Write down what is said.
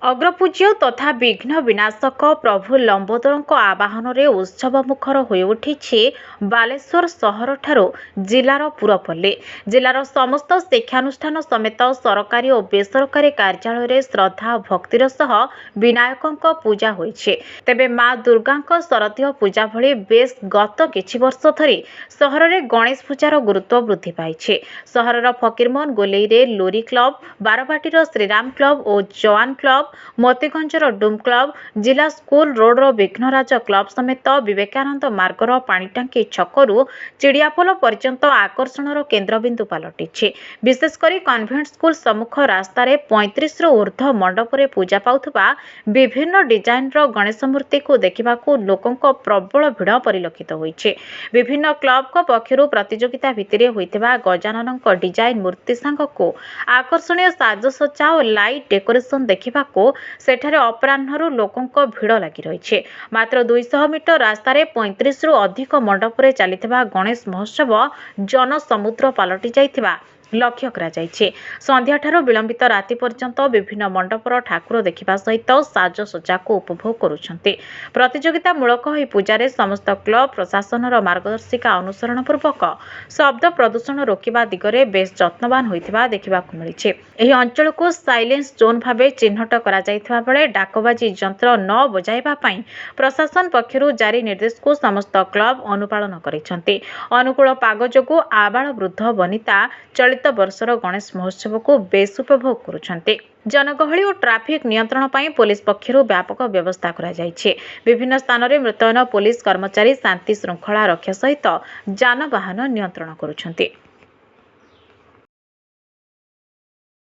अग्रपूज्य तथा विघ्न विनाशक प्रभु लंबोदर आवाहन में उत्सव मुखर हो उठी बालेश्वर सहर ठारू जिलार पुरपल्ली जिलार समस्त शिक्षानुष्ठान समेत सरकारी और बेसरकारी कार्यालय श्रद्धा और भक्तिर सह विनायकों पूजा होइछे। तेबे माँ दुर्गा शरदीय पूजा भली बेस गत किछि वर्ष धरी सहर में गणेश पूजार गुरुत्व वृद्धि पाइछे। सहरर फकीरमोहन गोलेई रे लोरी क्लब, बारबाटीर श्रीराम क्लब और जवान क्लब, मोतीगंजर डूम क्लब, जिला स्कूल रोडर विघ्नराज क्लब समेत विवेकानंद मार्गर पाणीटांकी छकरू चिड़ियापोल पर्यंत आकर्षणर केन्द्रबिंदु पलटिछे। विशेषकर कन्वेंट स्कूल सम्मुख रास्तार 35 ऊर्ध्व मंडपर पूजा पाउथबा विभिन्न डिजाइनर गणेश मूर्ति को देखा लोकों प्रबल भिड़ परिलक्षित होइछे। विभिन्न क्लब पक्षर प्रतियोगिता भितर होइथिबा गजानन डिजाइन मूर्ति सांगको आकर्षणीय साजसज्जा और लाइट डेकोरेशन देखा सेठारे अपराह्नरू लोकों भिड़ लगी रही। मात्र 200 मीटर रास्तार 35 रु अधिक मंडपर चलता गणेश महोत्सव जनसमुद्र पलटि जाइथिबा लक्ष्य करा जाइछे। संध्या ठारू विलंबित राति पर्यंत विभिन्न मंडपर ठाकुर देखा सहित साजसज्जा को उपभोग करुछन्ते। प्रतियोगिता मूलक ଏହି ପୂଜାରେ समस्त क्लब प्रशासनर मार्गदर्शिका अनुसरण पूर्वक शब्द प्रदूषण रोकिबा दिगरे बेस जत्नवान होइथिबा देखिबाकु मिलिछे। ଏହି ଅଞ୍ଚଳକୁ साइलेंस जोन भावे चिह्नट करा जाइथिबा बेले डाकबाजी यंत्र न बजाइबा पई प्रशासन पक्षरु जारी निर्देश को समस्त क्लब अनुपालन करिसन्ते। अनुकूल पाग जोगु आबाल वृद्ध वनिता चलित वर्षर गणेश महोत्सव को बेस उपभोग करुछन्ते। जनगहली और ट्राफिक नियंत्रण पर पुलिस पक्षर व्यापक व्यवस्था करा जाइछे। विभिन्न स्थान में मुतयन पुलिस कर्मचारी शांति श्रृंखला रक्षा सहित जानवाहन नियंत्रण करुछन्ते।